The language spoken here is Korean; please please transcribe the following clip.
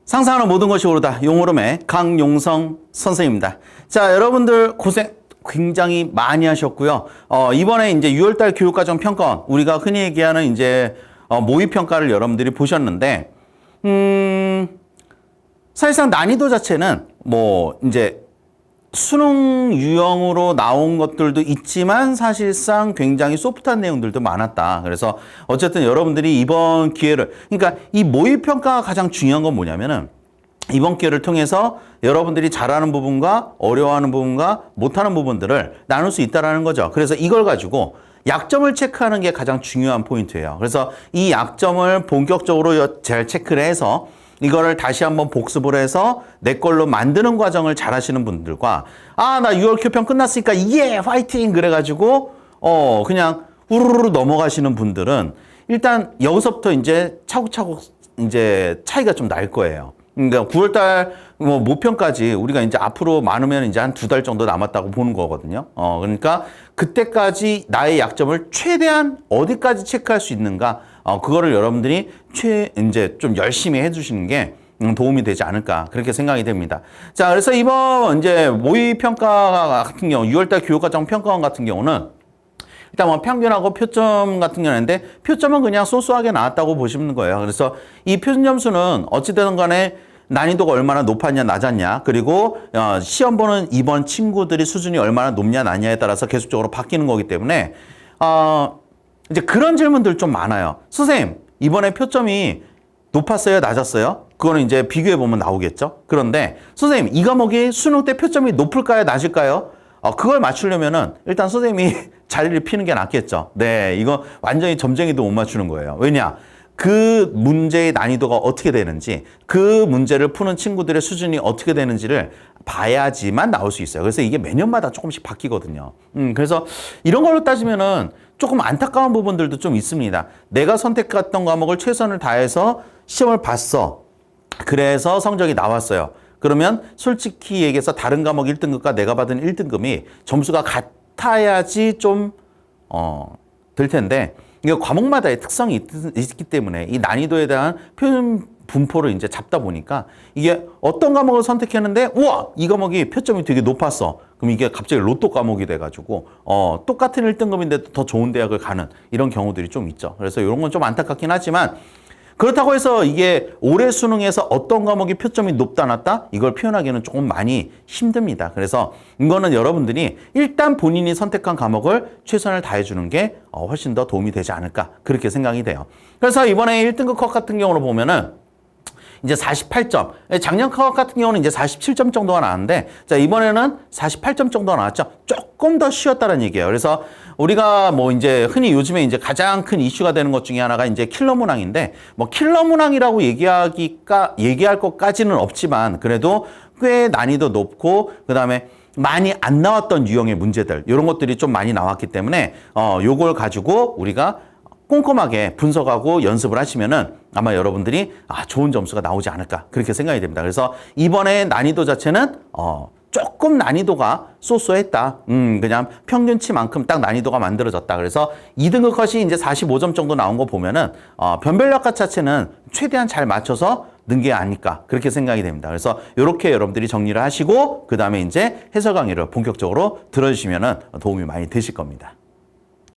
상상하는 모든 것이 옳다. 용오름의 강용성 선생입니다. 자, 여러분들 고생 굉장히 많이 하셨고요. 이번에 이제 6월달 교육과정 평가원, 우리가 흔히 얘기하는 이제 모의평가를 여러분들이 보셨는데, 사실상 난이도 자체는 뭐 이제 수능 유형으로 나온 것들도 있지만 사실상 굉장히 소프트한 내용들도 많았다. 그래서 어쨌든 여러분들이 이번 기회를, 그러니까 이 모의평가가 가장 중요한 건 뭐냐면은 이번 기회를 통해서 여러분들이 잘하는 부분과 어려워하는 부분과 못하는 부분들을 나눌 수 있다는 거죠. 그래서 이걸 가지고 약점을 체크하는 게 가장 중요한 포인트예요. 그래서 이 약점을 본격적으로 잘 체크를 해서 이거를 다시 한번 복습을 해서 내 걸로 만드는 과정을 잘 하시는 분들과 나 6월 교평 끝났으니까 예 화이팅 그래가지고 그냥 우르르 넘어가시는 분들은 일단 여기서부터 이제 차곡차곡 이제 차이가 좀 날 거예요. 그러니까 9월달 모평까지 우리가 이제 앞으로 많으면 이제 한 2달 정도 남았다고 보는 거거든요. 그러니까 그때까지 나의 약점을 최대한 어디까지 체크할 수 있는가, 그거를 여러분들이 이제 좀 열심히 해주시는 게 도움이 되지 않을까 그렇게 생각이 됩니다. 자, 그래서 이번 이제 모의평가 같은 경우 6월달 교육과정 평가원 같은 경우는 일단 뭐 평균하고 표점 같은 경우인데 표점은 그냥 소소하게 나왔다고 보시는 거예요. 그래서 이 표준 점수는 어찌되든 간에 난이도가 얼마나 높았냐 낮았냐, 그리고 시험 보는 이번 친구들이 수준이 얼마나 높냐 낮냐에 따라서 계속적으로 바뀌는 거기 때문에 이제 그런 질문들 좀 많아요. 선생님, 이번에 표점이 높았어요 낮았어요? 그거는 이제 비교해 보면 나오겠죠. 그런데 선생님, 이 과목이 수능 때 표점이 높을까요 낮을까요? 그걸 맞추려면은 일단 선생님이 자리를 피는 게 낫겠죠. 네, 이거 완전히 점쟁이도 못 맞추는 거예요. 왜냐? 그 문제의 난이도가 어떻게 되는지, 그 문제를 푸는 친구들의 수준이 어떻게 되는지를 봐야지만 나올 수 있어요. 그래서 이게 매년마다 조금씩 바뀌거든요. 그래서 이런 걸로 따지면은 조금 안타까운 부분들도 좀 있습니다. 내가 선택했던 과목을 최선을 다해서 시험을 봤어. 그래서 성적이 나왔어요. 그러면 솔직히 얘기해서 다른 과목 1등급과 내가 받은 1등급이 점수가 같아야지 좀 될 텐데, 이게 과목마다의 특성이 있기 때문에 이 난이도에 대한 표준 분포를 이제 잡다 보니까 이게 어떤 과목을 선택했는데 우와, 이 과목이 표점이 되게 높았어. 그럼 이게 갑자기 로또 과목이 돼가지고 똑같은 1등급인데도 더 좋은 대학을 가는 이런 경우들이 좀 있죠. 그래서 이런 건 좀 안타깝긴 하지만, 그렇다고 해서 이게 올해 수능에서 어떤 과목이 표점이 높다 낮다 이걸 표현하기는 조금 많이 힘듭니다. 그래서 이거는 여러분들이 일단 본인이 선택한 과목을 최선을 다해주는 게 훨씬 더 도움이 되지 않을까 그렇게 생각이 돼요. 그래서 이번에 1등급 컷 같은 경우로 보면은 이제 48점, 작년 컷 같은 경우는 이제 47점 정도가 나왔는데, 자, 이번에는 48점 정도가 나왔죠. 조금 더 쉬웠다는 얘기예요. 그래서 우리가 뭐 이제 흔히 요즘에 이제 가장 큰 이슈가 되는 것 중에 하나가 이제 킬러 문항인데, 뭐 킬러 문항이라고 얘기할 것까지는 없지만 그래도 꽤 난이도 높고 그다음에 많이 안 나왔던 유형의 문제들, 이런 것들이 좀 많이 나왔기 때문에 요걸 가지고 우리가 꼼꼼하게 분석하고 연습을 하시면은 아마 여러분들이 좋은 점수가 나오지 않을까 그렇게 생각이 됩니다. 그래서 이번에 난이도 자체는 조금 난이도가 쏘쏘했다. 그냥 평균치만큼 딱 난이도가 만들어졌다. 그래서 2등급 컷이 이제 45점 정도 나온 거 보면은 변별력과 자체는 최대한 잘 맞춰서 는 게 아닐까 그렇게 생각이 됩니다. 그래서 이렇게 여러분들이 정리를 하시고 그 다음에 이제 해설 강의를 본격적으로 들어주시면은 도움이 많이 되실 겁니다.